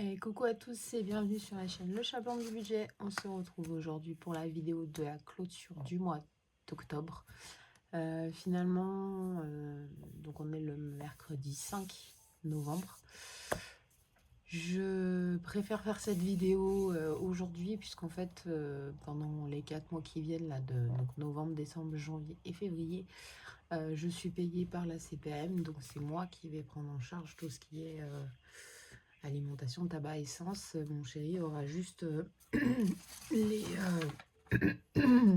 Et coucou à tous et bienvenue sur la chaîne Le Chat Blanc du Budget. On se retrouve aujourd'hui pour la vidéo de la clôture du mois d'octobre. Finalement, donc on est le mercredi 5 novembre. Je préfère faire cette vidéo aujourd'hui puisqu'en fait, pendant les 4 mois qui viennent, là, donc novembre, décembre, janvier et février, je suis payée par la CPM. Donc c'est moi qui vais prendre en charge tout ce qui est alimentation, tabac, essence. Mon chéri aura juste les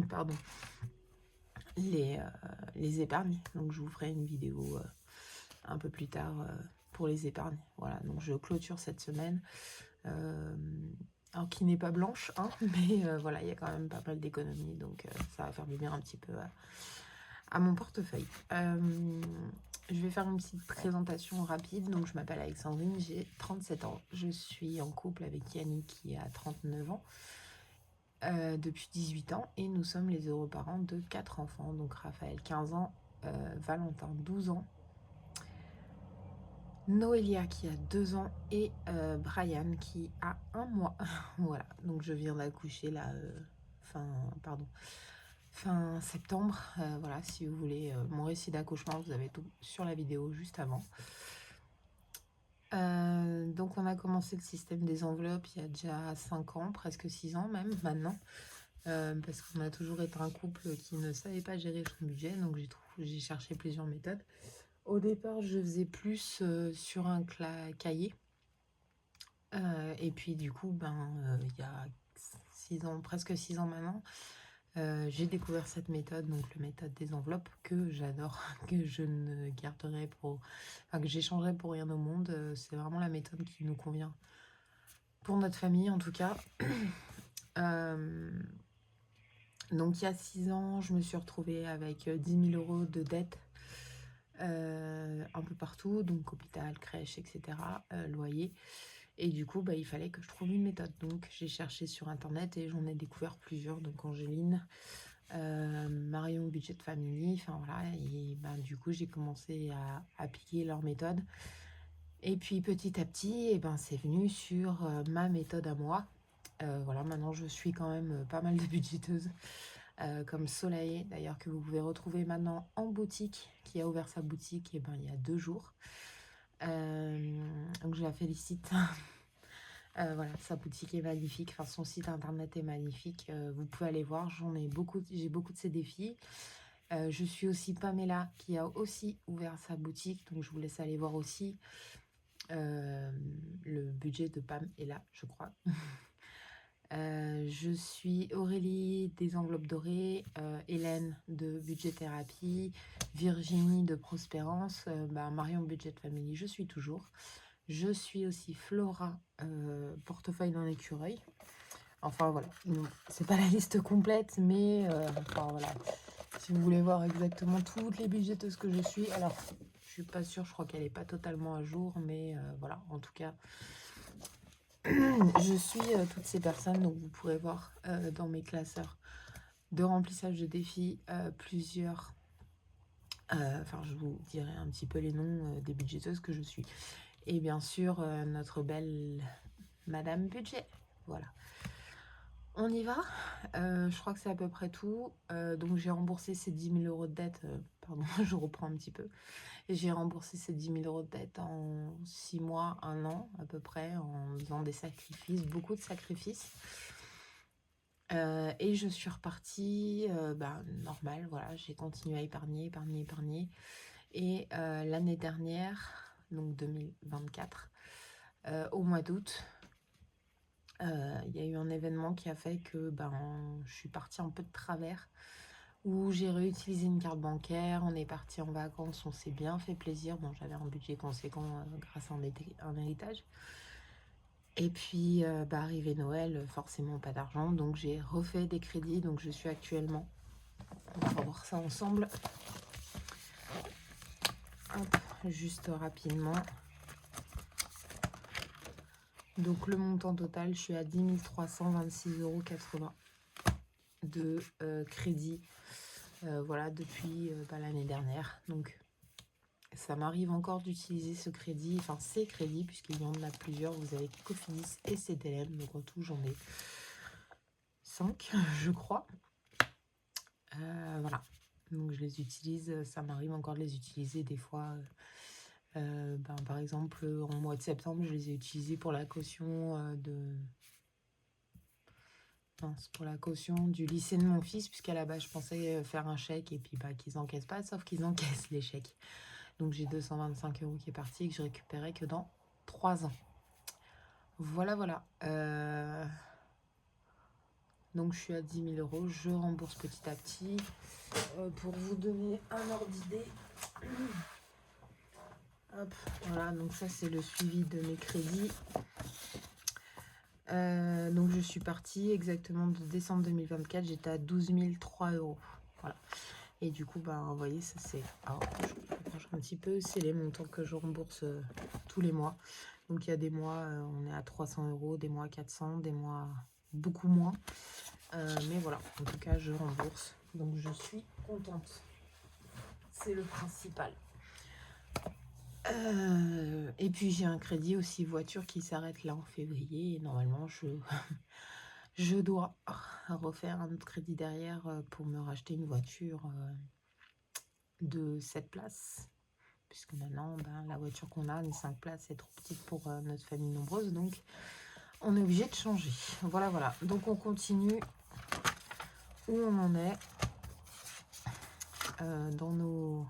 pardon, les épargnes. Donc je vous ferai une vidéo un peu plus tard pour les épargnes. Voilà, donc je clôture cette semaine. Alors qui n'est pas blanche, hein, mais voilà, il y a quand même pas mal d'économies, donc ça va faire du bien un petit peu à mon portefeuille. Je vais faire une petite présentation rapide. Donc je m'appelle Alexandrine, j'ai 37 ans. Je suis en couple avec Yannick qui a 39 ans depuis 18 ans. Et nous sommes les heureux parents de 4 enfants. Donc Raphaël 15 ans, Valentin 12 ans, Noélia qui a 2 ans et Brian qui a 1 mois. Voilà, donc je viens d'accoucher là, fin septembre. Voilà, si vous voulez mon récit d'accouchement, vous avez tout sur la vidéo juste avant. Donc on a commencé le système des enveloppes il y a déjà 5 ans, presque 6 ans même maintenant. Parce qu'on a toujours été un couple qui ne savait pas gérer son budget, donc j'ai cherché plusieurs méthodes. Au départ, je faisais plus sur un cahier. Et puis du coup, il y a 6 ans, presque 6 ans maintenant, j'ai découvert cette méthode, donc la méthode des enveloppes, que j'adore, que je ne garderai pour... Enfin, que j'échangerai pour rien au monde. C'est vraiment la méthode qui nous convient. Pour notre famille, en tout cas. Donc, il y a 6 ans, je me suis retrouvée avec 10 000 € de dette un peu partout. Donc, hôpital, crèche, etc. Loyer. Et du coup, il fallait que je trouve une méthode. Donc, j'ai cherché sur Internet et j'en ai découvert plusieurs. Donc, Angéline, Marion Budget Family, enfin voilà. Et du coup, j'ai commencé à appliquer leur méthode. Et puis, petit à petit, c'est venu sur ma méthode à moi. Voilà, maintenant, je suis quand même pas mal de budgeteuses. Comme Soleil, d'ailleurs, que vous pouvez retrouver maintenant en boutique, qui a ouvert sa boutique il y a 2 jours. Donc, je la félicite. Voilà, sa boutique est magnifique, enfin son site internet est magnifique, vous pouvez aller voir, j'ai beaucoup de ses défis. Je suis aussi Pamela qui a aussi ouvert sa boutique, donc je vous laisse aller voir aussi. Le budget de Pam est là, je crois. Je suis Aurélie des enveloppes dorées, Hélène de Budget Thérapie, Virginie de Prospérance, Marion Budget Family, je suis toujours. Je suis aussi Flora, portefeuille d'un écureuil. Enfin voilà, c'est pas la liste complète, mais enfin voilà. Si vous voulez voir exactement toutes les budgeteuses que je suis, alors je suis pas sûre, je crois qu'elle est pas totalement à jour, mais voilà, en tout cas, je suis toutes ces personnes, donc vous pourrez voir dans mes classeurs de remplissage de défis plusieurs. Enfin, je vous dirai un petit peu les noms des budgeteuses que je suis. Et bien sûr, notre belle Madame Budget. Voilà. On y va. Je crois que c'est à peu près tout. Donc, j'ai remboursé ces 10 000 € de dette. Pardon, je reprends un petit peu. J'ai remboursé ces 10 000 € de dette en 6 mois, 1 an à peu près, en faisant des sacrifices, beaucoup de sacrifices. Et je suis repartie normal. Voilà, j'ai continué à épargner. Et l'année dernière, donc 2024, au mois d'août, il y a eu un événement qui a fait que je suis partie un peu de travers, où j'ai réutilisé une carte bancaire, on est parti en vacances, on s'est bien fait plaisir. Bon, j'avais un budget conséquent grâce à un héritage. Et puis, arrivé Noël, forcément pas d'argent, donc j'ai refait des crédits. Donc je suis actuellement, on va voir ça ensemble. Hop, juste rapidement. Donc le montant total, je suis à 10 326,80 € de crédit, voilà, depuis l'année dernière. Donc ça m'arrive encore d'utiliser ce crédit, enfin ces crédits, puisqu'il y en a plusieurs. Vous avez Cofidis et CTLM, donc en tout j'en ai 5, je crois. Voilà, donc je les utilise, ça m'arrive encore de les utiliser des fois. Par exemple, en mois de septembre, je les ai utilisés pour la caution pour la caution du lycée de mon fils, puisqu'à la base, je pensais faire un chèque et puis qu'ils n'encaissent pas, sauf qu'ils encaissent les chèques. Donc j'ai 225 € qui est parti et que je récupérais que dans 3 ans. Voilà, voilà. Donc je suis à 10 000 €, je rembourse petit à petit. Pour vous donner un ordre d'idée. Hop, voilà, donc ça c'est le suivi de mes crédits. Donc je suis partie exactement de décembre 2024, j'étais à 12 003 €. Voilà. Et du coup, vous voyez, ça c'est... Alors, je range un petit peu, c'est les montants que je rembourse tous les mois. Donc il y a des mois, on est à 300 €, des mois à 400, des mois beaucoup moins. Mais voilà, en tout cas, je rembourse. Donc je suis contente. C'est le principal. Et puis j'ai un crédit aussi voiture qui s'arrête là en février. Et normalement, je dois refaire un autre crédit derrière pour me racheter une voiture de 7 places. Puisque maintenant, la voiture qu'on a, une 5 places, est trop petite pour notre famille nombreuse. Donc, on est obligé de changer. Voilà, voilà. Donc, on continue où on en est dans nos...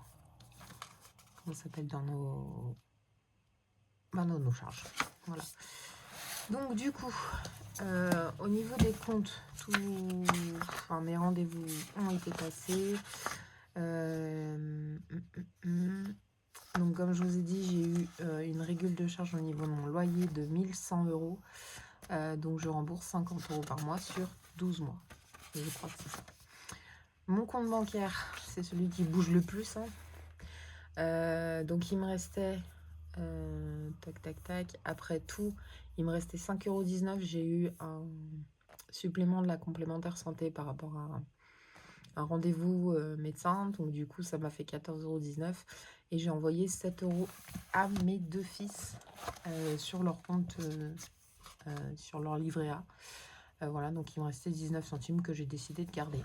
Comment ça s'appelle? Dans nos... nos charges. Voilà. Donc, du coup, au niveau des comptes, mes rendez-vous ont été passés. Donc, comme je vous ai dit, j'ai eu une régule de charge au niveau de mon loyer de 1100 €. Donc, je rembourse 50 € par mois sur 12 mois. Et je crois que c'est ça. Mon compte bancaire, c'est celui qui bouge le plus. Donc, il me restait... tac. Après tout, il me restait 5,19 €. J'ai eu un supplément de la complémentaire santé par rapport à un rendez-vous médecin. Donc, du coup, ça m'a fait 14,19 €. Et j'ai envoyé 7 € à mes 2 fils sur leur compte, sur leur livret A. Voilà, donc il me restait 19 centimes que j'ai décidé de garder.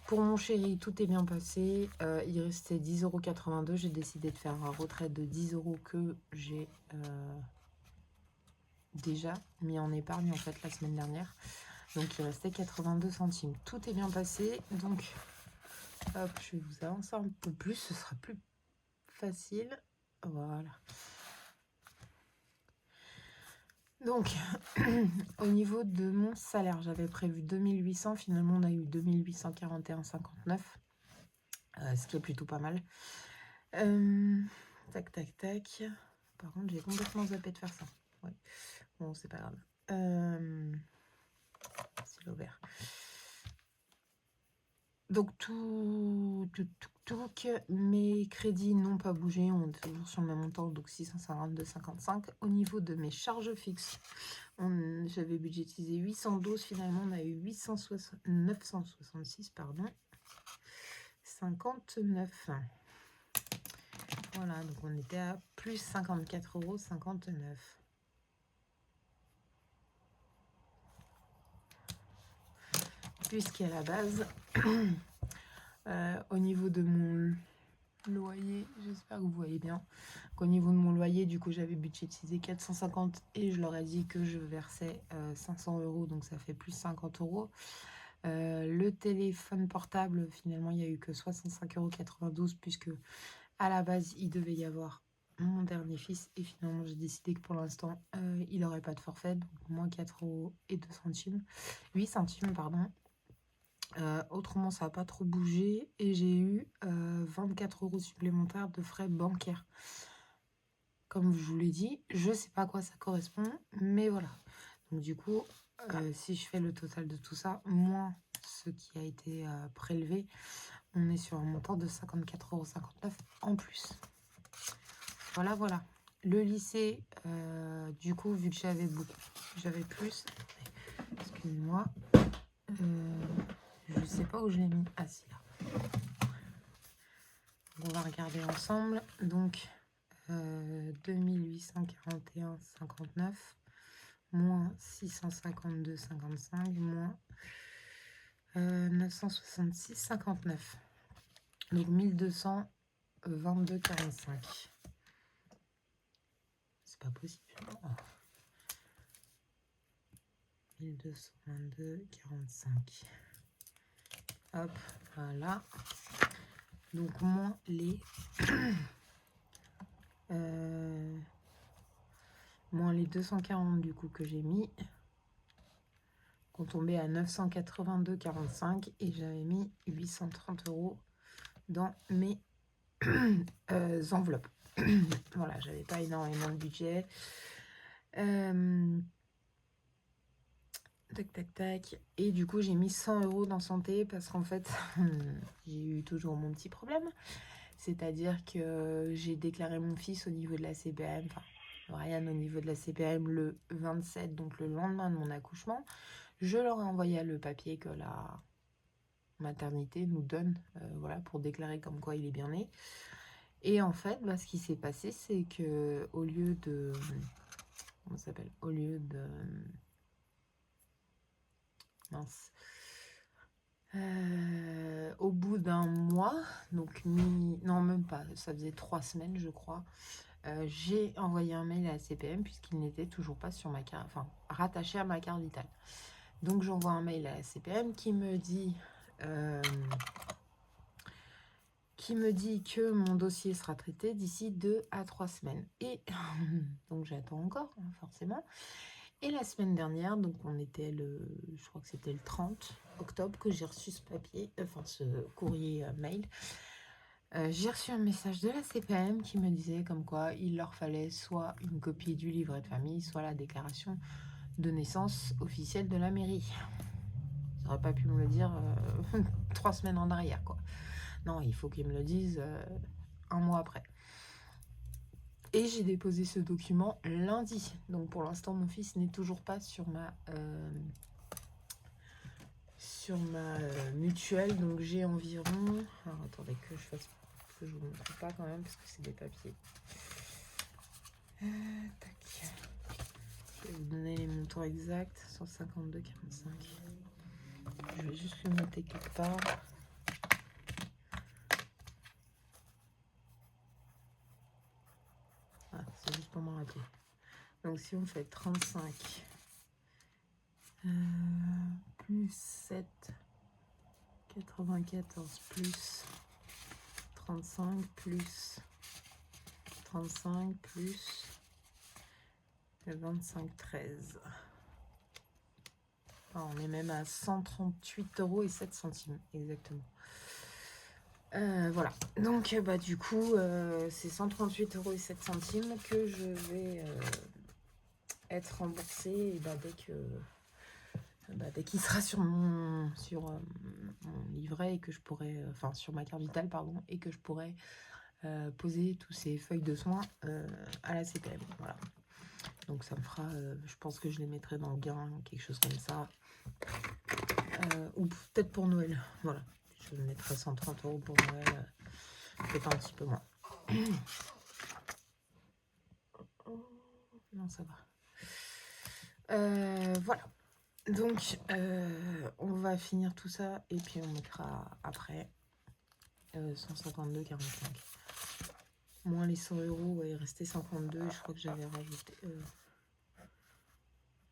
Pour mon chéri, tout est bien passé. Il restait 10,82 €. J'ai décidé de faire un retrait de 10 € que j'ai déjà mis en épargne en fait la semaine dernière. Donc il restait 82 centimes. Tout est bien passé. Donc hop, je vais vous avancer un peu plus. Ce sera plus facile. Voilà. Donc, au niveau de mon salaire, j'avais prévu 2800. Finalement, on a eu 2841,59. Ce qui est plutôt pas mal. Tac. Par contre, j'ai complètement zappé de faire ça. Ouais. Bon, c'est pas grave. C'est l'ouvert. Donc, mes crédits n'ont pas bougé. On est toujours sur le même montant, donc 652,55. Au niveau de mes charges fixes, j'avais budgétisé 812. Finalement, on a eu 966, pardon. 59. Voilà, donc on était à plus 54,59 €. Puisqu'à la base, au niveau de mon loyer, j'espère que vous voyez bien, qu'au niveau de mon loyer, du coup, j'avais budgétisé 450 et je leur ai dit que je versais 500 €, donc ça fait plus 50 €. Le téléphone portable, finalement, il n'y a eu que 65,92 € puisque à la base, il devait y avoir mon dernier fils et finalement, j'ai décidé que pour l'instant, il n'aurait pas de forfait, donc moins 4,02 €. 8 centimes, pardon. Autrement, ça n'a pas trop bougé et j'ai eu 24 € supplémentaires de frais bancaires. Comme je vous l'ai dit, je ne sais pas à quoi ça correspond, mais voilà. Donc du coup, si je fais le total de tout ça, moins ce qui a été prélevé, on est sur un montant de 54,59 € en plus. Voilà, voilà. Le lycée, du coup, vu que j'avais plus, excusez-moi, je sais pas où je l'ai mis. Ah, si, là. On va regarder ensemble. Donc, 2841,59 moins 652,55 moins 966,59. Donc 1222,45. C'est pas possible. Oh. 1222,45. Hop, voilà. Donc moins les moins les 240 du coup que j'ai mis, qu'on tombait à 982,45 et j'avais mis 830 € dans mes enveloppes. Voilà, j'avais pas énormément de budget. Tac, tac, tac. Et du coup, j'ai mis 100 € dans santé parce qu'en fait, j'ai eu toujours mon petit problème. C'est-à-dire que j'ai déclaré mon fils au niveau de la CPM, enfin, Ryan au niveau de la CPM le 27, donc le lendemain de mon accouchement. Je leur ai envoyé le papier que la maternité nous donne, voilà, pour déclarer comme quoi il est bien né. Et en fait, ce qui s'est passé, c'est que au lieu de... Comment ça s'appelle ? Au lieu de... Mince. Au bout d'un mois, donc non même pas, ça faisait 3 semaines je crois, j'ai envoyé un mail à la CPM puisqu'il n'était toujours pas sur ma carte, enfin rattaché à ma carte vitale. Donc j'envoie un mail à la CPM qui me dit que mon dossier sera traité d'ici 2 à 3 semaines. Et donc j'attends encore, hein, forcément. Et la semaine dernière, donc on était je crois que c'était le 30 octobre que j'ai reçu ce papier, enfin ce courrier mail. J'ai reçu un message de la CPM qui me disait comme quoi il leur fallait soit une copie du livret de famille, soit la déclaration de naissance officielle de la mairie. Ils n'auraient pas pu me le dire 3 semaines en arrière, quoi. Non, il faut qu'ils me le disent un mois après. Et j'ai déposé ce document lundi. Donc pour l'instant, mon fils n'est toujours pas sur ma mutuelle. Donc j'ai environ... Alors attendez que je fasse... que je vous montre pas quand même parce que c'est des papiers. Tac. Je vais vous donner les montants exacts. 152,45. Je vais juste le noter quelque part. Ah, c'est juste pour m'en rappeler. Donc si on fait 35 plus 7, 94 plus 35 plus 35 plus 25, 13. Ah, on est même à 138,07 € exactement. Voilà. Donc du coup, c'est 138,07 € que je vais être remboursée et dès qu'il sera sur mon livret et que je pourrai, enfin sur ma carte vitale pardon, et que je pourrai poser tous ces feuilles de soins à la CPM. Voilà. Donc ça me fera, je pense que je les mettrai dans le gain, quelque chose comme ça. Ou peut-être pour Noël. Voilà. Je mettrai 130 € pour Noël. Peut-être un petit peu moins. Non, ça va. Voilà. Donc, on va finir tout ça et puis on mettra après 152,45. Moins les 100 €, il restait 52. Je crois que j'avais rajouté...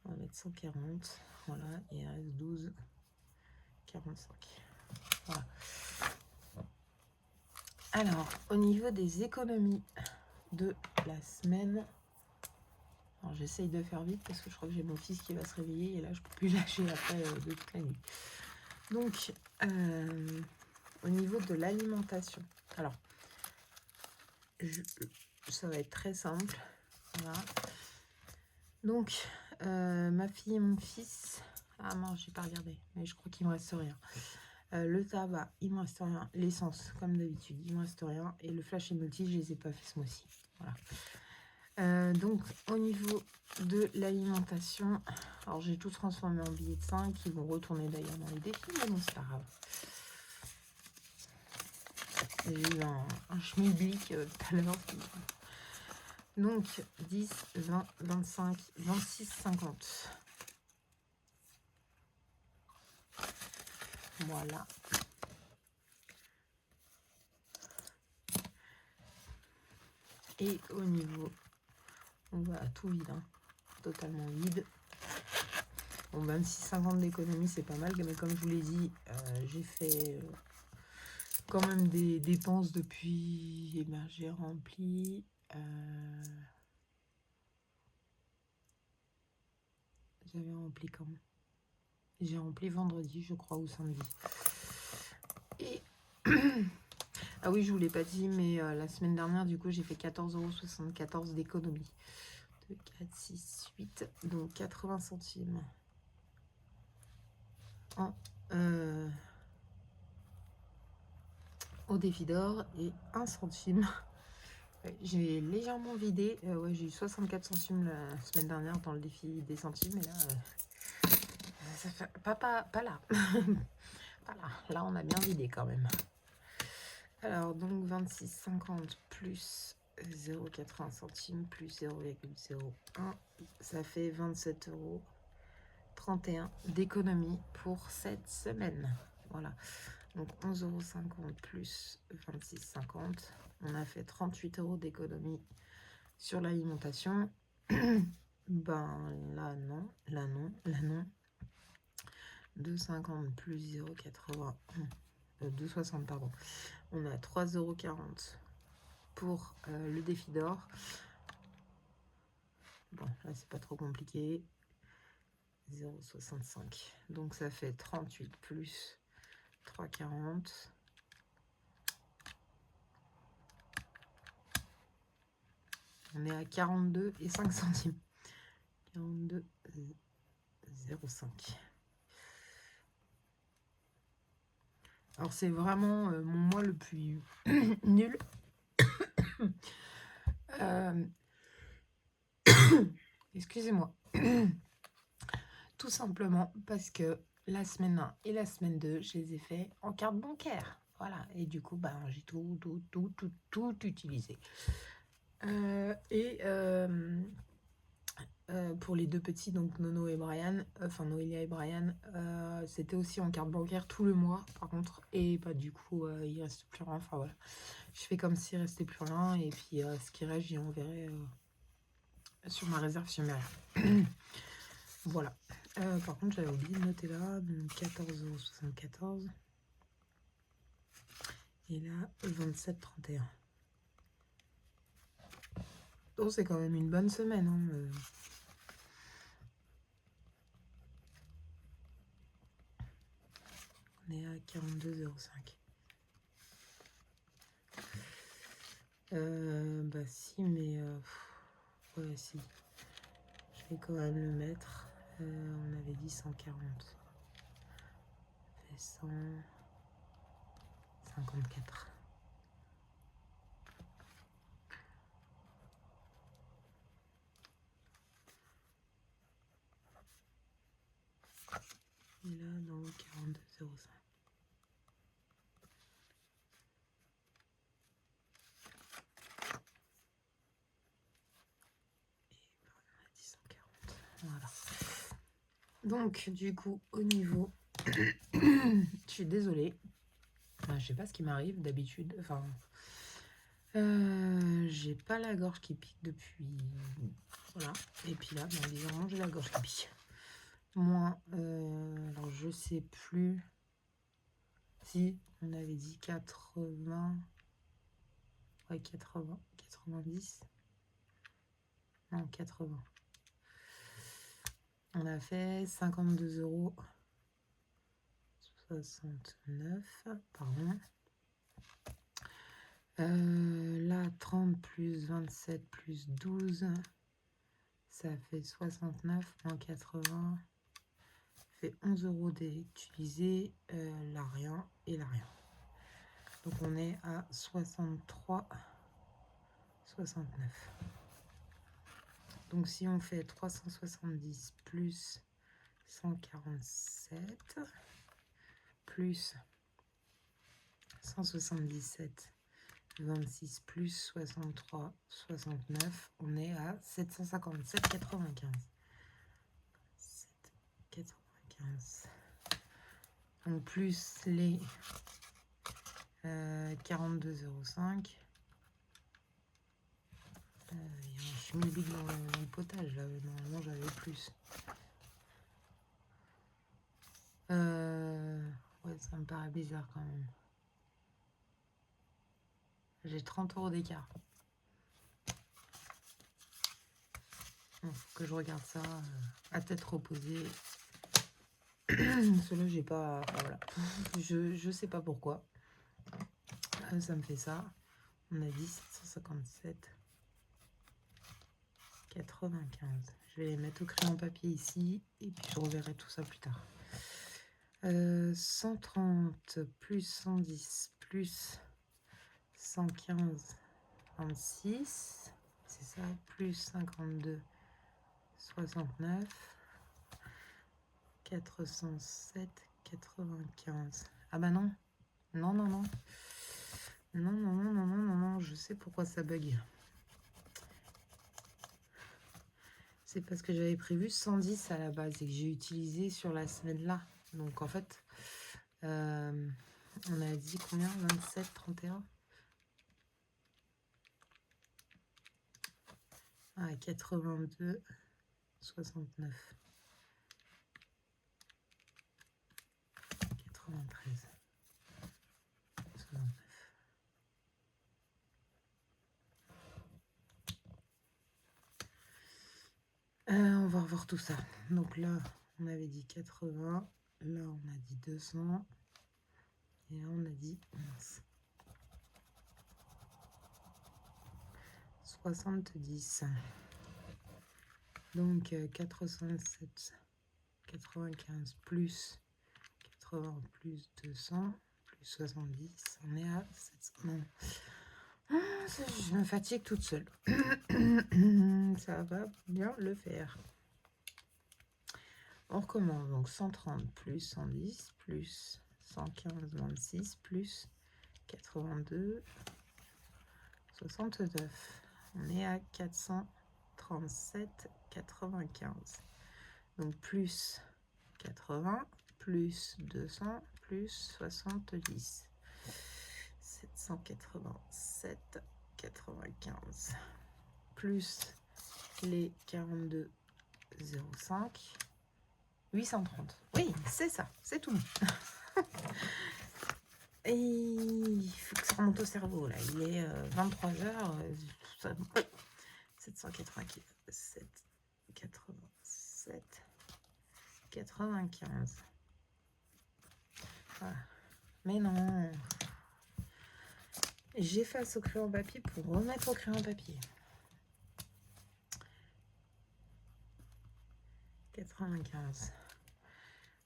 on va mettre 140. Voilà, et il reste 12,45. Voilà. Alors, au niveau des économies de la semaine... Alors, j'essaye de faire vite parce que je crois que j'ai mon fils qui va se réveiller et là, je peux plus lâcher après de toute la nuit. Donc, au niveau de l'alimentation, alors, ça va être très simple. Voilà. Donc, ma fille et mon fils... Ah non, j'ai pas regardé, mais je crois qu'il me reste rien. Le tabac, il me reste rien. L'essence, comme d'habitude, il me reste rien. Et le flash et multi, je les ai pas fait ce mois-ci. Voilà. Donc, au niveau de l'alimentation, alors j'ai tout transformé en billets de 5 qui vont retourner d'ailleurs dans les défis, mais bon, c'est pas grave. J'ai eu un schmilblick tout à l'heure. Donc 10, 20, 25, 26, 50. Voilà. Et au niveau, on va tout vide, hein, totalement vide. Bon, 26,50 d'économie, c'est pas mal, mais comme je vous l'ai dit, j'ai fait quand même des dépenses depuis. Eh ben, j'ai rempli. J'avais rempli quand même. J'ai rempli vendredi, je crois, ou samedi. Et ah oui, je vous l'ai pas dit, mais la semaine dernière, du coup, j'ai fait 14,74 € d'économie. 2, 4, 6, 8, donc 80 centimes. Au défi d'or et 1 centime. J'ai légèrement vidé. Ouais, j'ai eu 64 centimes la semaine dernière dans le défi des centimes. Et là, ça fait pas là. Pas là. Là, on a bien vidé quand même. Alors, donc 26,50 plus 0,80 centimes plus 0,01. Ça fait 27,31 € d'économie pour cette semaine. Voilà. Donc 11,50 € plus 26,50. On a fait 38 € d'économie sur l'alimentation. Ben là non, là non, là non. 2,50 plus 0,80. 2,60 pardon. On a 3,40 € pour le défi d'or. Bon, là c'est pas trop compliqué. 0,65. Donc ça fait 38 plus 3,40. On est à 42 et 5 centimes. 42,05. Alors c'est vraiment mon mois le plus nul. Excusez-moi. Tout simplement parce que la semaine 1 et la semaine 2, je les ai fait en carte bancaire. Voilà. Et du coup, ben, j'ai tout utilisé. Pour les deux petits, donc Nono et Brian, enfin Noélia et Brian, c'était aussi en carte bancaire tout le mois, par contre. Et bah, du coup, il reste plus rien. Enfin voilà. Je fais comme s'il restait plus rien. Et puis, ce qui reste, j'y enverrai sur ma réserve sommaire. Voilà. Par contre, j'avais oublié de noter là, donc 14,74 €. Et là, 27,31 €. Oh, c'est quand même une bonne semaine. Hein, On est à 42,05 €. Bah si, mais... ouais, si. Je vais quand même le mettre. On avait dit 140. Ça fait 154. Et là, dans 42,05. Voilà. Donc, du coup, au niveau... je suis désolée. Enfin, je sais pas ce qui m'arrive d'habitude. Enfin, j'ai pas la gorge qui pique depuis... Voilà. Et puis là, ben, bizarrement, j'ai la gorge qui pique. Moi, alors je sais plus si on avait dit 80... Ouais, 80, 90. Non, 80. On a fait 52,69 €, pardon. Là, 30 plus 27 plus 12, ça fait 69 moins 80, fait 11 € d'utiliser, là rien et là rien. Donc on est à 63,69. Donc si on fait 370 plus 147 plus 177, 26 plus 63, 69. On est à 757,95. 7,95. Donc plus les 42,05. Je suis mis le big dans le potage là. Normalement j'avais plus. Ouais, ça me paraît bizarre quand même. J'ai 30 € d'écart. Faut que je regarde ça à tête reposée. Celui-là, j'ai pas. Voilà. Je sais pas pourquoi. Ça me fait ça. On a dit 757. 95. Je vais les mettre au crayon papier ici. Et puis je reverrai tout ça plus tard. 130 plus 110 plus 115, 26. C'est ça. Plus 52, 69. 407, 95. Ah bah non. Non, non, non. Non, non, non, non, non, non, non. Je sais pourquoi ça bug. C'est parce que j'avais prévu 110 à la base et que j'ai utilisé sur la semaine là. Donc en fait, on a dit combien? 27, 31? Ah, 82, 69. 93. 69. On va revoir tout ça. Donc là, on avait dit 80. Là, on a dit 200. Et là, on a dit 70. Donc 407, 95 plus 80 plus 200 plus 70. On est à 700. Non. Je me fatigue toute seule. Ça va bien le faire. On recommence. Donc 130 plus 110 plus 115, 26 plus 82, 69. On est à 437, 95. Donc plus 80 plus 200 plus 70. 787, 95. Plus les 42,05. 830. Oui, c'est ça, c'est tout. Et il faut que ça remonte au cerveau, là. Il est 23h. 787, 87, 95. Voilà. Mais non. J'efface au crayon papier pour remettre au crayon papier. 95.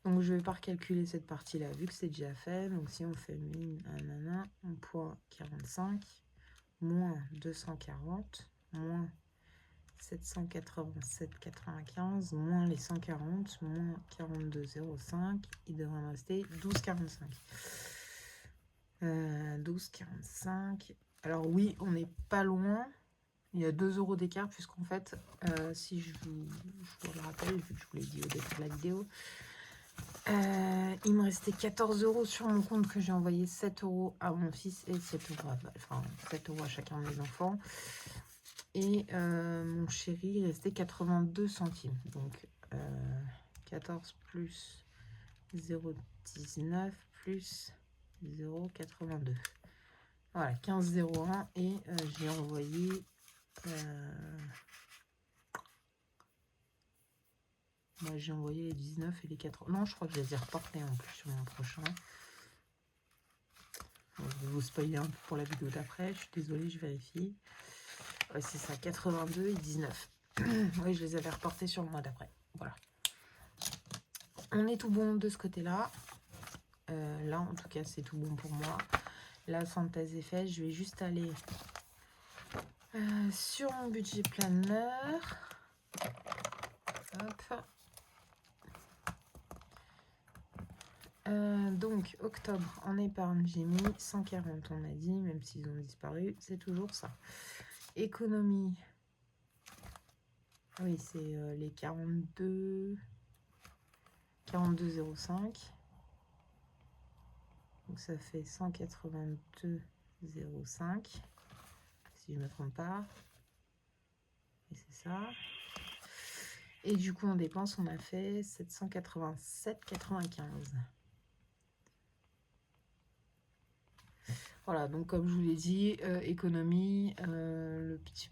Donc je vais pas recalculer cette partie-là vu que c'est déjà fait. Donc si on fait mine, on poids 45, moins 240, moins 787,95, moins les 140, moins 42,05. Il devrait me rester 12,45. 12,45. Alors oui, on n'est pas loin. Il y a 2 € d'écart puisqu'en fait, si je vous le rappelle, vu que je vous l'ai dit au début de la vidéo, il me restait 14 € sur mon compte que j'ai envoyé 7 € à mon fils et 7 € enfin 7 € à chacun de mes enfants. Et mon chéri, il restait 82 centimes. Donc 14 plus 0,19 plus 0,82. Voilà, 15,01 et j'ai envoyé... Moi, j'ai envoyé les 19 et les 4. Non, je crois que je les ai reportés en plus sur mon prochain. Je vais vous spoiler un peu pour la vidéo d'après. Je suis désolée, je vérifie. Ouais, c'est ça, 82 et 19. Oui, je les avais reportés sur le mois d'après. Voilà. On est tout bon de ce côté-là. Là, en tout cas, c'est tout bon pour moi. La synthèse est faite. Je vais juste aller sur mon budget planeur. Hop. Donc, octobre, en épargne, j'ai mis 140, on a dit, même s'ils ont disparu, c'est toujours ça. Économie, oui, c'est les 42,05. Donc, ça fait 182,05, si je ne me trompe pas. Et c'est ça. Et du coup, en dépenses, on a fait 787,95. Voilà, donc comme je vous l'ai dit, économie, le petit...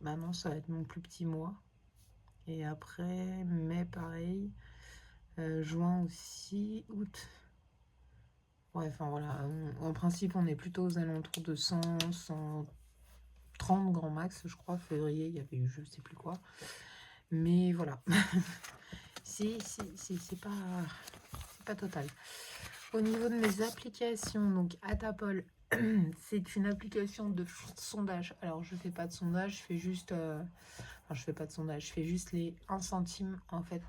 Bah non, ça va être mon plus petit mois. Et après, mai, pareil. Juin aussi, août. Ouais, enfin voilà, en principe, on est plutôt aux alentours de 100, 130 grand max, je crois. Février, il y avait eu je sais plus quoi. Mais voilà. c'est pas total. Au niveau de mes applications, donc Atapol, c'est une application de sondage. Alors, je fais pas de sondage, je fais juste... enfin, je fais pas de sondage, je fais juste les 1 centime, en fait.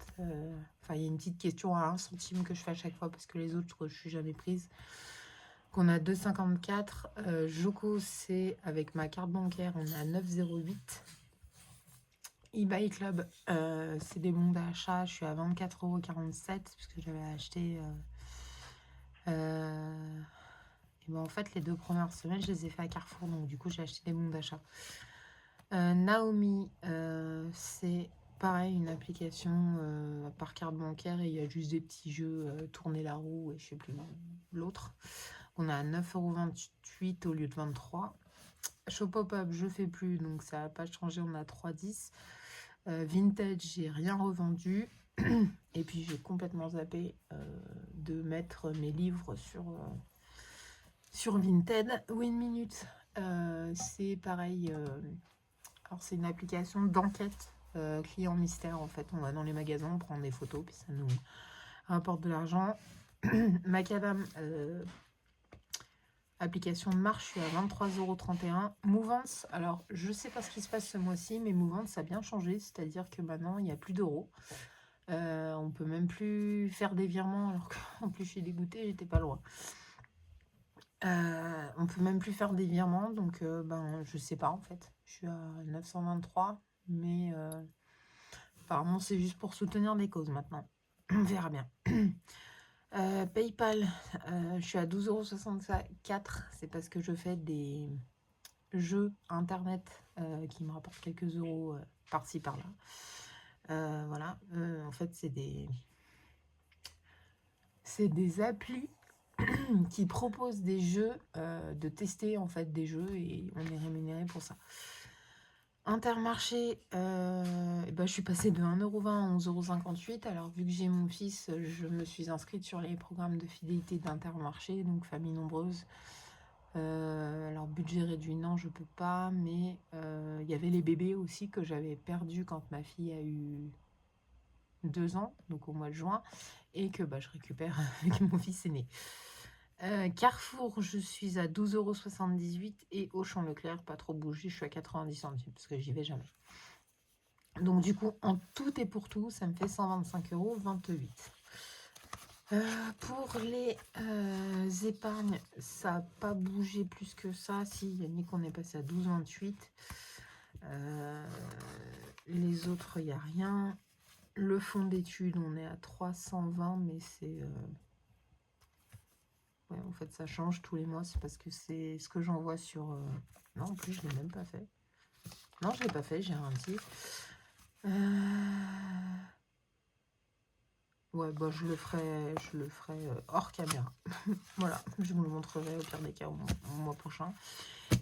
Enfin, il y a une petite question à 1 centime que je fais à chaque fois, parce que les autres, je suis jamais prise. Qu'on a 2,54. Joko, c'est avec ma carte bancaire, on est à 9,08. eBay Club, c'est des bons d'achat, je suis à 24,47 €, parce que j'avais acheté... et ben en fait, les 2 premières semaines, je les ai fait à Carrefour, donc du coup, j'ai acheté des bons d'achat. Naomi, c'est pareil, une application par carte bancaire, et il y a juste des petits jeux, tourner la roue, et je sais plus l'autre. On a à 9,28 € au lieu de 23. Shop Pop-up, je fais plus, donc ça n'a pas changé, on a 3,10. Vintage, j'ai rien revendu. Et puis j'ai complètement zappé de mettre mes livres sur Vinted. Win Minute, c'est pareil. Alors c'est une application d'enquête client mystère. En fait, on va dans les magasins, on prend des photos, puis ça nous rapporte de l'argent. Macadam, application de marche, je suis à 23,31 €. Mouvance, alors je sais pas ce qui se passe ce mois-ci, mais Mouvance, ça a bien changé. C'est-à-dire que maintenant, il n'y a plus d'euros. On peut même plus faire des virements, alors qu'en plus je suis dégoûtée, j'étais pas loin. On peut même plus faire des virements, donc ben je sais pas en fait. Je suis à 923, mais apparemment c'est juste pour soutenir des causes maintenant. On verra bien. PayPal, je suis à 12,64 €. C'est parce que je fais des jeux internet qui me rapportent quelques euros par-ci par-là. Voilà, en fait c'est des applis qui proposent des jeux, de tester en fait des jeux, et on est rémunéré pour ça. Intermarché, bah, je suis passée de 1,20 € à 11,58 €. Alors vu que j'ai mon fils, je me suis inscrite sur les programmes de fidélité d'Intermarché, donc famille nombreuse. Alors budget réduit, non, je peux pas, mais il y avait les bébés aussi que j'avais perdus quand ma fille a eu 2 ans, donc au mois de juin, et que bah, je récupère avec mon fils aîné. Carrefour, je suis à 12,78 € et Auchan Leclerc, pas trop bougé, je suis à 90 centimes parce que j'y vais jamais. Donc du coup, en tout et pour tout, ça me fait 125,28 €. Pour les épargnes, ça n'a pas bougé plus que ça. Si, Yannick, on est passé à 12,28 €. Les autres, il n'y a rien. Le fonds d'études, on est à 320, mais c'est... Ouais, en fait, ça change tous les mois. C'est parce que c'est ce que j'envoie sur... Non, en plus, je ne l'ai même pas fait. Non, je ne l'ai pas fait, j'ai un petit. Ouais, bah, je le ferai hors caméra. Voilà, je vous le montrerai au pire des cas au mois prochain.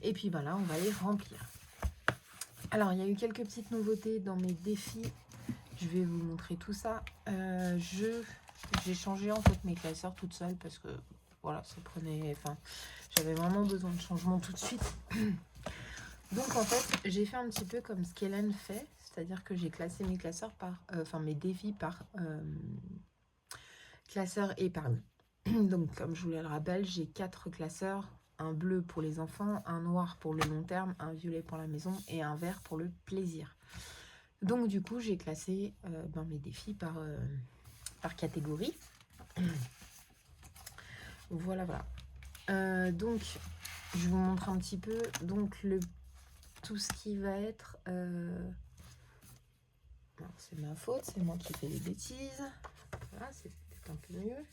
Et puis, bah là, on va les remplir. Alors, il y a eu quelques petites nouveautés dans mes défis. Je vais vous montrer tout ça. J'ai changé en fait mes classeurs toute seule parce que voilà, ça prenait... Enfin, j'avais vraiment besoin de changement tout de suite. Donc en fait, j'ai fait un petit peu comme ce qu'Hélène fait, c'est-à-dire que j'ai classé mes classeurs par... Enfin, mes défis par classeur épargne. Donc comme je vous le rappelle, j'ai 4 classeurs. Un bleu pour les enfants, un noir pour le long terme, un violet pour la maison et un vert pour le plaisir. Donc du coup, j'ai classé mes défis par catégorie. Voilà, voilà. Donc, je vous montre un petit peu. Donc, tout ce qui va être... c'est ma faute, c'est moi qui fais des bêtises. Voilà, c'est peut-être un peu mieux.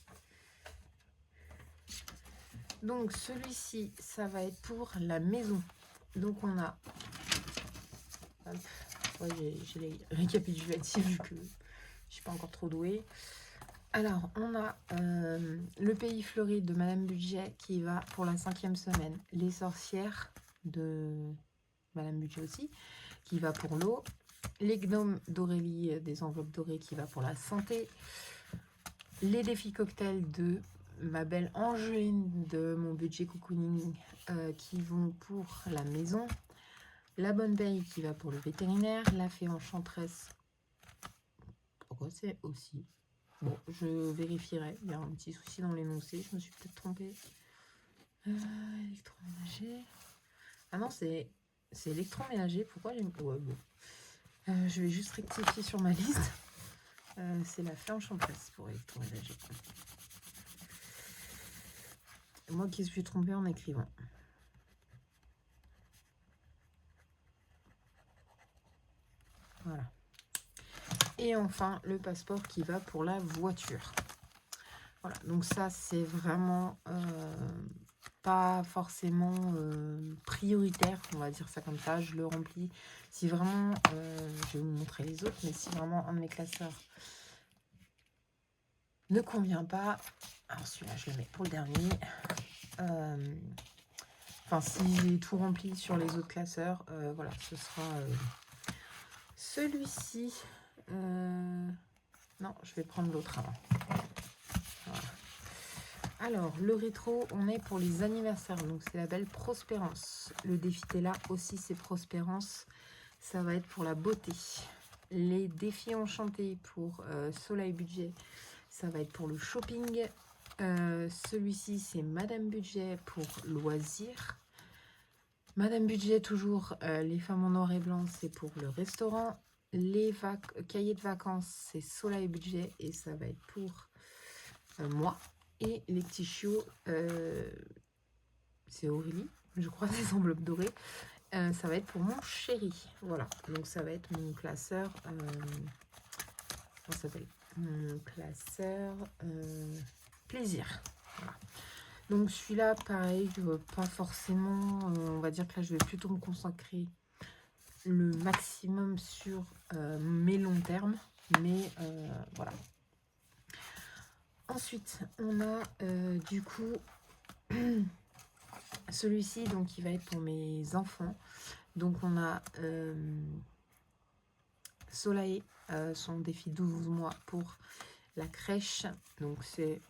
Donc, celui-ci, ça va être pour la maison. Donc, on a... Hop, ouais, j'ai les récapitulatifs vu que je suis pas encore trop douée. Alors, on a Le Pays Fleuri de Madame Budget qui va pour la 5e semaine. Les Sorcières de Madame Budget aussi, qui va pour l'eau. Les Gnomes d'Aurélie des enveloppes dorées qui va pour la santé. Les défis cocktails de ma belle Angeline de mon budget cocooning qui vont pour la maison. La Bonne Paye qui va pour le vétérinaire. La Fée Enchanteresse. Pourquoi c'est aussi... Bon, je vérifierai. Il y a un petit souci dans l'énoncé. Je me suis peut-être trompée. Électroménager. Ah non, c'est électroménager. Pourquoi j'ai... Ouais, bon. Je vais juste rectifier sur ma liste. C'est la Fée Enchanteresse pour électroménager. Moi qui suis trompée en écrivant. Voilà. Et enfin, le passeport qui va pour la voiture. Voilà, donc ça, c'est vraiment pas forcément prioritaire, on va dire ça comme ça. Je le remplis. Si vraiment, je vais vous montrer les autres, mais si vraiment un de mes classeurs ne convient pas, alors celui-là, je le mets pour le dernier. Enfin, si j'ai tout rempli sur les autres classeurs, voilà, ce sera celui-ci. Non, je vais prendre l'autre avant. Voilà. Alors, le rétro, on est pour les anniversaires. Donc, c'est la belle Prospérance. Le défi est là aussi, c'est Prospérance. Ça va être pour la beauté. Les défis enchantés pour Soleil Budget. Ça va être pour le shopping. Celui-ci, c'est Madame Budget pour loisirs. Madame Budget, toujours, les femmes en noir et blanc, c'est pour le restaurant. Les cahiers de vacances, c'est Soleil Budget et ça va être pour moi. Et les petits chiots, c'est Aurélie, je crois, des enveloppes dorées. Ça va être pour mon chéri. Voilà, donc ça va être mon classeur. Comment ça s'appelle? Mon classeur plaisir. Voilà. Donc celui-là, pareil, pas forcément. On va dire que là, je vais plutôt me consacrer le maximum sur mes longs termes. Mais voilà. Ensuite, on a du coup celui-ci, donc qui va être pour mes enfants. Donc on a Soleil, son défi 12 mois pour la crèche. Donc c'est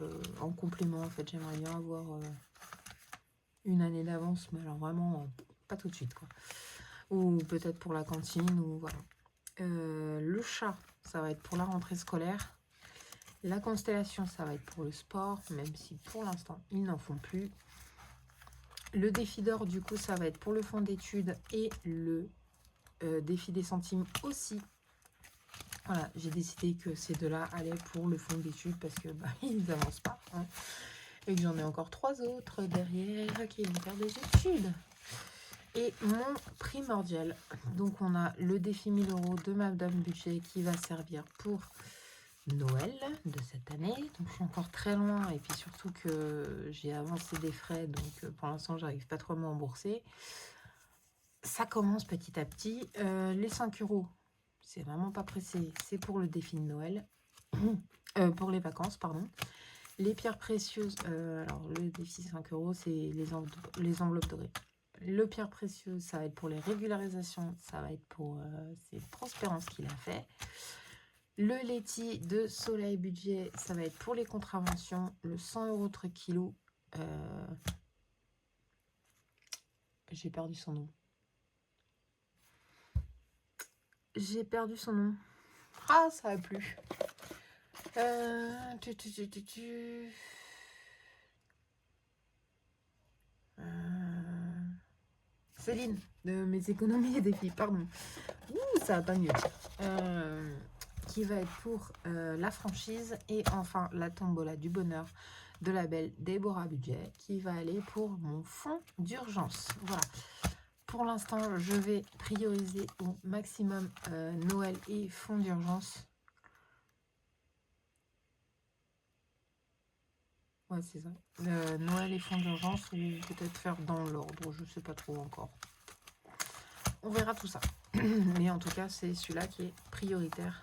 en complément en fait. J'aimerais bien avoir une année d'avance, mais alors vraiment pas tout de suite quoi. Ou peut-être pour la cantine ou voilà. Le chat, ça va être pour la rentrée scolaire. La constellation, ça va être pour le sport, même si pour l'instant, ils n'en font plus. Le défi d'or, du coup, ça va être pour le fonds d'études et le défi des centimes aussi. Voilà, j'ai décidé que ces deux-là allaient pour le fonds d'études parce que bah, ils n'avancent pas. Hein, et que j'en ai encore 3 autres derrière qui vont faire des études. Et mon primordial, donc on a le défi 1000 € de Madame Budget qui va servir pour Noël de cette année. Donc je suis encore très loin et puis surtout que j'ai avancé des frais, donc pour l'instant j'arrive pas trop à me rembourser. Ça commence petit à petit. Les 5 €, c'est vraiment pas pressé, c'est pour le défi de Noël. Pour les vacances, pardon. Les pierres précieuses, alors le défi 5 €, c'est les enveloppes dorées. Le pierre précieuse, ça va être pour les régularisations, ça va être pour c'est Prospérance qui l'a fait. Le laitier de Soleil Budget, ça va être pour les contraventions. Le 100 € truc kilo. J'ai perdu son nom. J'ai perdu son nom. Ah, ça a plu. Céline, de mes économies et défis, pardon. Ouh, ça va pas mieux. qui va être pour la franchise. Et enfin, la tombola du bonheur de la belle Déborah Budget qui va aller pour mon fonds d'urgence. Voilà. Pour l'instant, je vais prioriser au maximum Noël et fonds d'urgence. Ouais, c'est ça. Noël et fonds d'urgence, ou peut-être faire dans l'ordre, je sais pas trop encore. On verra tout ça. Mais en tout cas, c'est celui-là qui est prioritaire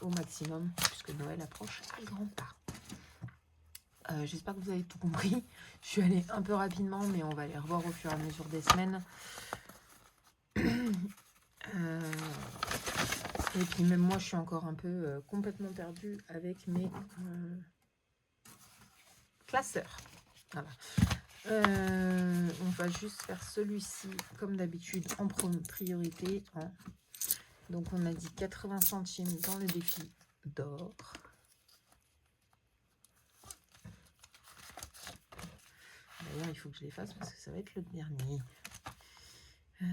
au maximum, puisque Noël approche à grands pas. J'espère que vous avez tout compris. Je suis allée un peu rapidement, mais on va les revoir au fur et à mesure des semaines. Et puis même moi, je suis encore un peu complètement perdue avec mes classeurs. Voilà. On va juste faire celui-ci, comme d'habitude, en priorité. Hein. Donc on a dit 80 centimes dans le défi d'or. D'ailleurs, il faut que je les fasse parce que ça va être le dernier. 0,80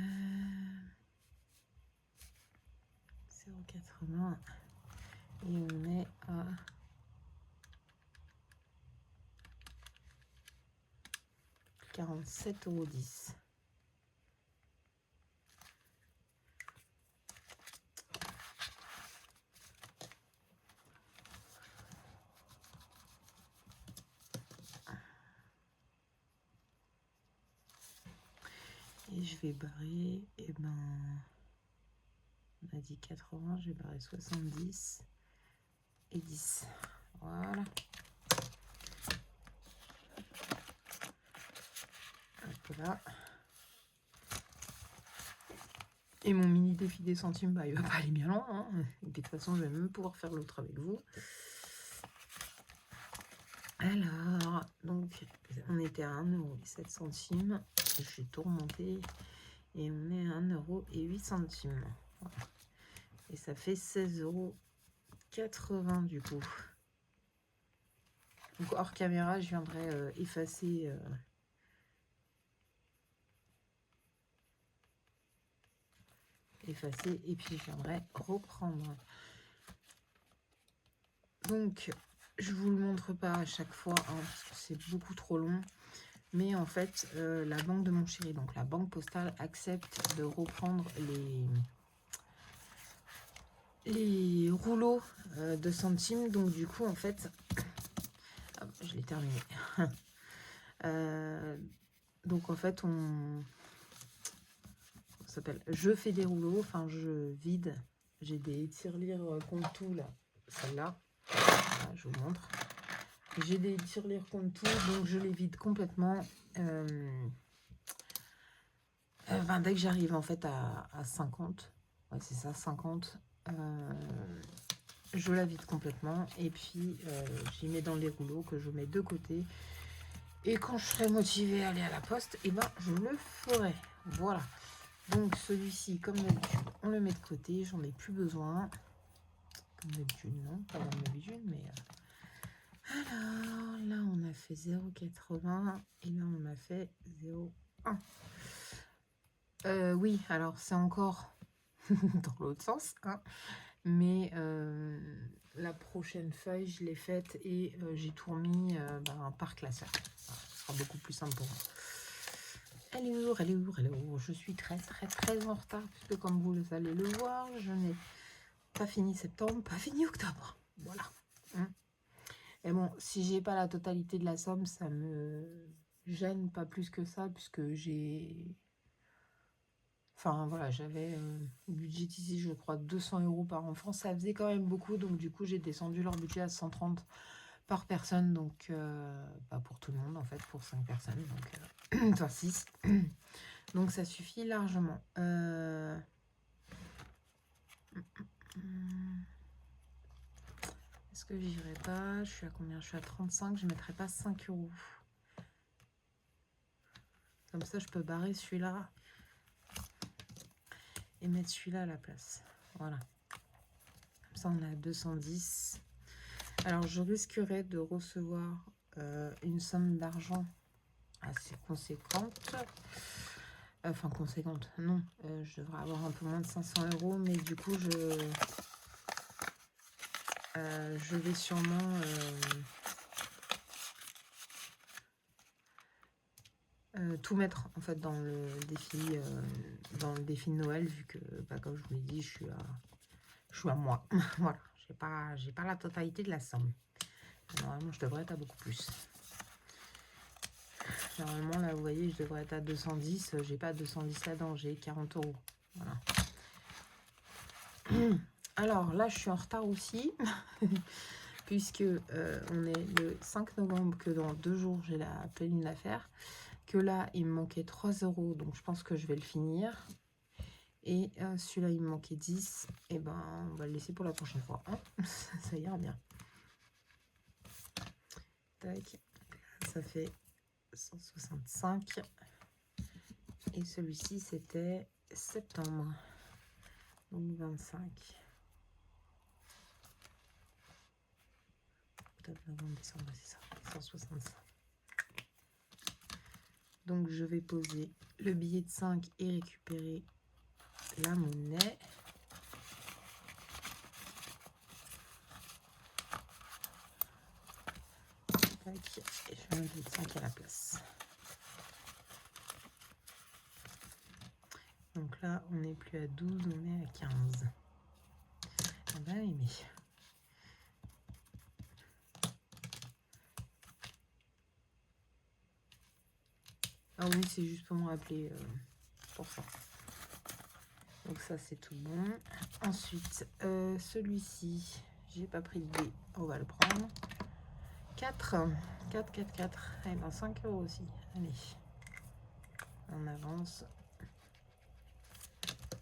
et on est à 47,10 €. Et je vais barrer, et ben, on a dit 80, je vais barrer 70 et 10. Voilà. Hop là. Et mon mini défi des centimes, bah, il va pas aller bien loin. Hein. Et puis de toute façon, je vais même pouvoir faire l'autre avec vous. Alors, donc, on était à 1,07 €. Je vais tout remonter. Et on est à 1,08 €. Voilà. Et ça fait 16,80 € du coup. Donc hors caméra, je viendrai effacer... effacer et puis je viendrai reprendre. Donc, je vous le montre pas à chaque fois hein, parce que c'est beaucoup trop long. Mais en fait, la banque de mon chéri, donc la banque postale, accepte de reprendre les rouleaux de centimes. Donc du coup, en fait, hop, je l'ai terminé. Donc en fait, ça s'appelle je fais des rouleaux, enfin je vide. J'ai des tirelires contre tout là, celle-là. Voilà, je vous montre. J'ai des tirelires contre tout, donc je les vide complètement. Dès que j'arrive en fait à 50, ouais, c'est ça, 50, je la vide complètement et puis j'y mets dans les rouleaux que je mets de côté. Et quand je serai motivée à aller à la poste, et ben je le ferai. Voilà. Donc celui-ci, comme d'habitude, on le met de côté, j'en ai plus besoin. Comme d'habitude, non, pas comme d'habitude, mais... Alors, là, on a fait 0,80 et là, on a fait 0,1. Oui, alors c'est encore dans l'autre sens, hein, mais la prochaine feuille, je l'ai faite et j'ai tout remis par classeur. Voilà, ce sera beaucoup plus simple pour moi. Hello, hello, hello. Je suis très en retard puisque comme vous allez le voir, je n'ai pas fini septembre, pas fini octobre. Voilà. Et bon, si j'ai pas la totalité de la somme, ça me gêne pas plus que ça puisque j'ai... Enfin voilà, j'avais budgétisé, je crois, 200 € par enfant. Ça faisait quand même beaucoup, donc du coup, j'ai descendu leur budget à 130 par personne. Donc, pas pour tout le monde, en fait, pour 5 personnes. Donc, enfin 6. Donc, ça suffit largement. Est-ce que j'irai pas? Je suis à combien? Je suis à 35. Je ne mettrai pas 5 €. Comme ça, je peux barrer celui-là et mettre celui-là à la place. Voilà. Comme ça, on a 210. Alors, je risquerais de recevoir une somme d'argent assez conséquente. Enfin, conséquente, non. Je devrais avoir un peu moins de 500 €, mais du coup, Je vais sûrement tout mettre en fait dans le défi de Noël, vu que bah, comme je vous l'ai dit, je suis à moi. Voilà, j'ai pas la totalité de la somme. Normalement, je devrais être à beaucoup plus. Normalement, là, vous voyez, je devrais être à 210. J'ai pas 210 là-dedans, j'ai 40 €. Voilà. Alors là, je suis en retard aussi, puisque on est le 5 novembre, que dans 2 jours, j'ai la planning d'affaires. Que là, il me manquait 3 €, donc je pense que je vais le finir. Et celui-là, il me manquait 10. Et ben, on va le laisser pour la prochaine fois. Hein. Ça ira bien. Tac. Ça fait 165. Et celui-ci, c'était septembre. Donc 25. Octobre, novembre, décembre, c'est ça. 165. Donc je vais poser le billet de 5 et récupérer la monnaie. Tac. Et je mets un billet de 5 à la place. Donc là, on n'est plus à 12, on est à 15. On va aimer. Ah oui, c'est juste pour me rappeler pour ça. Donc ça, c'est tout bon. Ensuite, celui-ci, j'ai pas pris de dé, on va le prendre. 4. Eh ben 5 € aussi. Allez, on avance.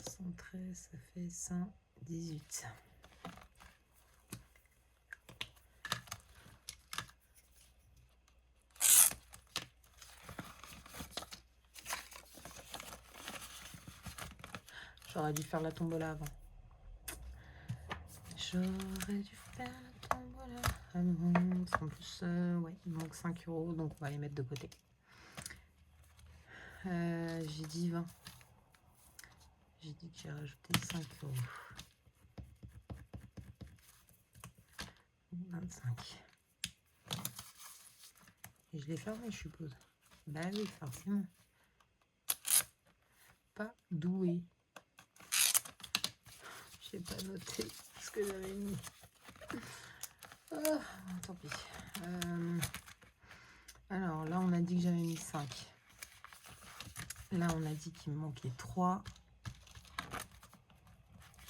113, ça fait 118. J'aurais dû faire la tombola avant. J'aurais dû faire la tombola avant. En plus, ouais, il manque 5 €, donc on va les mettre de côté. J'ai dit 20. J'ai dit que j'ai rajouté 5 €. 25. Et je l'ai fermé, je suppose. Bah oui, forcément. Pas doué. J'ai pas noté ce que j'avais mis. Oh, tant pis. Alors là, on a dit que j'avais mis 5. Là, on a dit qu'il me manquait 3.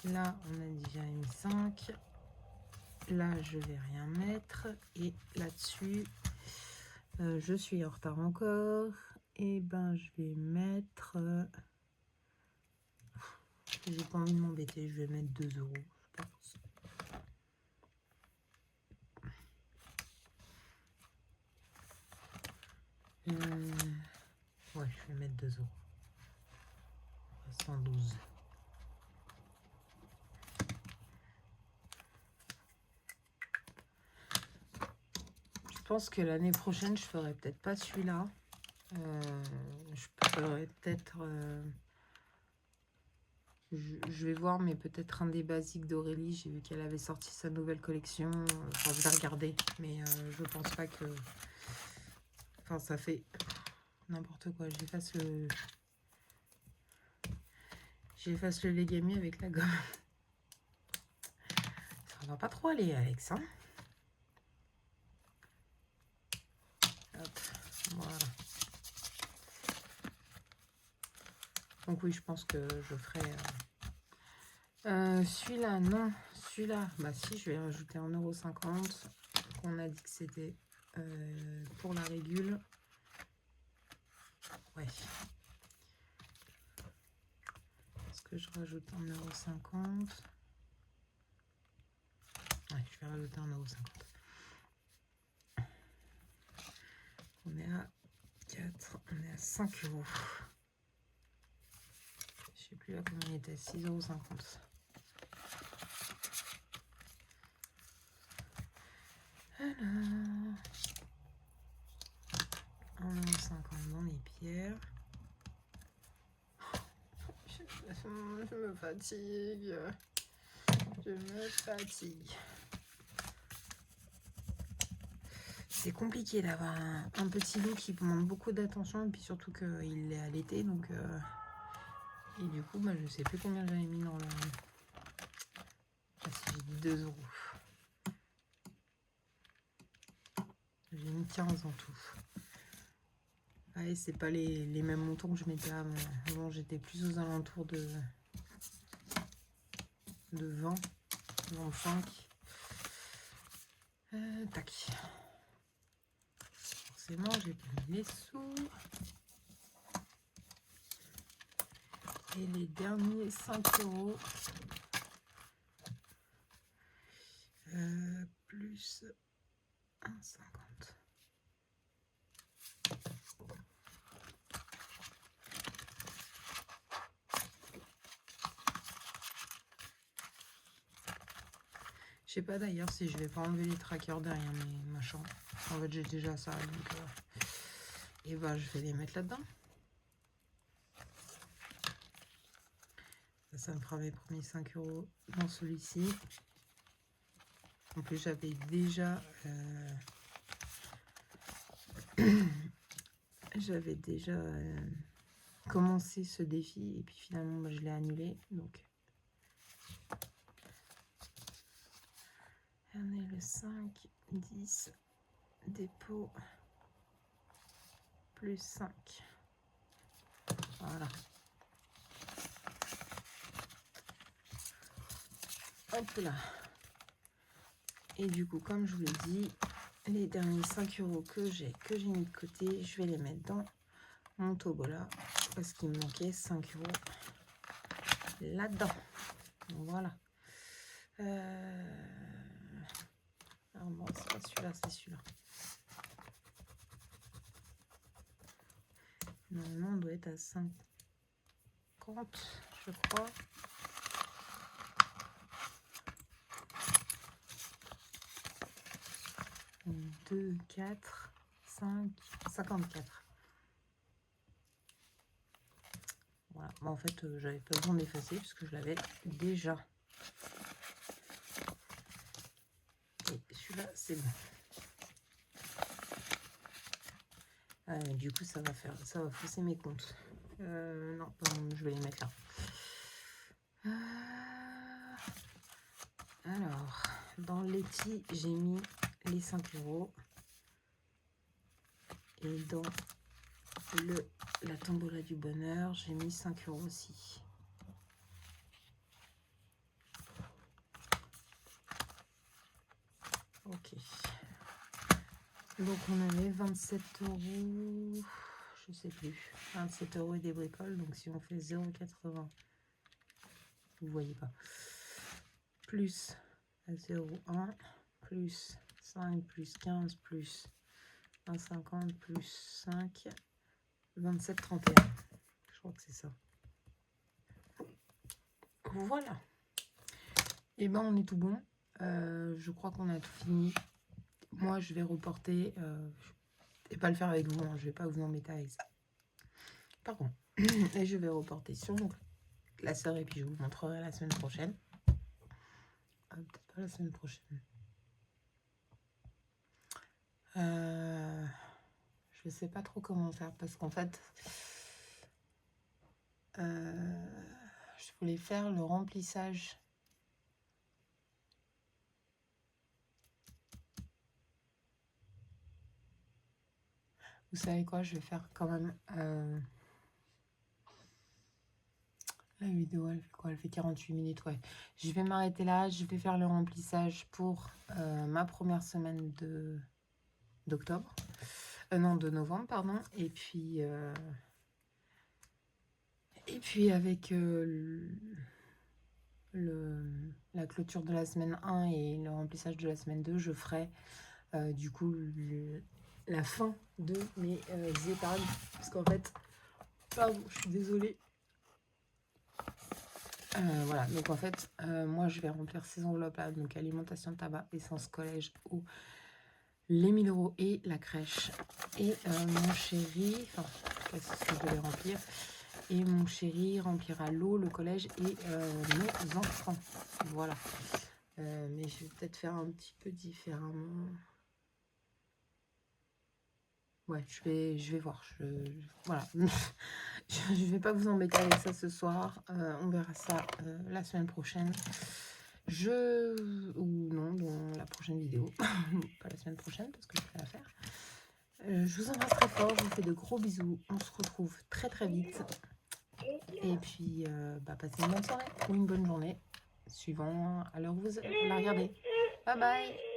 Là, on a dit que j'avais mis 5. Là, je vais rien mettre. Et là-dessus, je suis en retard encore. Et ben, je vais mettre... j'ai pas envie de m'embêter. Je vais mettre 2 €, je pense. Ouais, je vais mettre 2 €. 112. Je pense que l'année prochaine, je ferai peut-être pas celui-là. Je ferai peut-être... je vais voir, mais peut-être un des basiques d'Aurélie. J'ai vu qu'elle avait sorti sa nouvelle collection. Enfin, je vais regarder, mais je pense pas que... Enfin, ça fait n'importe quoi. J'efface le Legami avec la gomme. Ça va pas trop aller, Alex, hein. Hop, voilà. Donc oui, je pense que je ferai... celui-là, non. Celui-là, bah si, je vais rajouter 1,50 €. On a dit que c'était pour la régule. Ouais. Est-ce que je rajoute 1,50 €? Ouais, je vais rajouter 1,50 €. On est à 4, on est à 5 €. Je sais plus là combien il était, 6,50 €. Alors, 1,50 € dans les pierres. Je me fatigue. Je me fatigue. C'est compliqué d'avoir un petit loup qui demande beaucoup d'attention, et puis surtout qu'il est allaité, donc... Et du coup, bah, je sais plus combien j'avais mis dans le... Ah, si j'ai dit 2 euros. J'ai mis 15 en tout. Ouais, c'est pas les mêmes montants que je mettais avant. Avant, j'étais plus aux alentours de 20, 25. Tac. Forcément, j'ai pas mis les sous. Et les derniers 5 euros. Plus 1,50. Je sais pas d'ailleurs si je vais pas enlever les trackers derrière mes machins. En fait, j'ai déjà ça, donc et bah je vais les mettre là-dedans. Ça me fera mes premiers 5 euros dans celui-ci. En plus, j'avais déjà commencé ce défi et puis finalement bah, je l'ai annulé. Donc on est le 5, 10, dépôt, plus 5. Voilà. Hop là. Et du coup, comme je vous l'ai dit, les derniers 5 euros que j'ai mis de côté, je vais les mettre dans mon Tobola parce qu'il me manquait 5 euros là-dedans. Voilà. Alors bon, c'est pas celui-là, c'est celui-là. Normalement, on doit être à 50, je crois. Donc, 2, 4, 5, 54. Voilà. Bon, en fait, j'avais pas besoin d'effacer puisque je l'avais déjà. Et celui-là, c'est bon. Du coup, ça va fausser mes comptes. Non, pardon, je vais les mettre là. Alors, dans Letty, j'ai mis les 5 euros. Et dans la tombola du bonheur, j'ai mis 5 euros aussi. Ok. Donc on avait 27 euros, je sais plus, 27 euros et des bricoles. Donc si on fait 0,80, vous voyez pas, plus 0,1, plus 5, plus 15, plus 1,50, plus 5, 27,31. Je crois que c'est ça. Voilà. Et ben on est tout bon. Je crois qu'on a tout fini. Moi, je vais reporter. Et pas le faire avec vous. Hein, je vais pas vous embêter avec ça. Pardon. Et je vais reporter sur mon classeur. Et puis, je vous montrerai la semaine prochaine. Peut-être pas la semaine prochaine. Je sais pas trop comment faire. Parce qu'en fait, je voulais faire le remplissage. Vous savez quoi, je vais faire quand même... la vidéo, elle fait quoi? Elle fait 48 minutes, ouais. Je vais m'arrêter là. Je vais faire le remplissage pour ma première semaine d'octobre. Non, de novembre, pardon. Et puis avec la clôture de la semaine 1 et le remplissage de la semaine 2, je ferai du coup la fin de mes épargnes. Parce qu'en fait, pardon, je suis désolée. Voilà, donc en fait, moi je vais remplir ces enveloppes-là, donc alimentation, tabac, essence, collège, eau, les 1000 euros et la crèche. Et mon chéri, enfin, qu'est-ce que je vais remplir? Et mon chéri remplira l'eau, le collège et mes enfants. Voilà. Mais je vais peut-être faire un petit peu différemment. Ouais, je vais voir. Voilà. Je vais pas vous embêter avec ça ce soir. On verra ça la semaine prochaine. Ou non, dans la prochaine vidéo. Pas la semaine prochaine parce que je vais la faire. Je vous embrasse très fort. Je vous fais de gros bisous. On se retrouve très très vite. Et puis, passez une bonne soirée ou une bonne journée, suivant à l'heure où vous la regardez. Bye bye!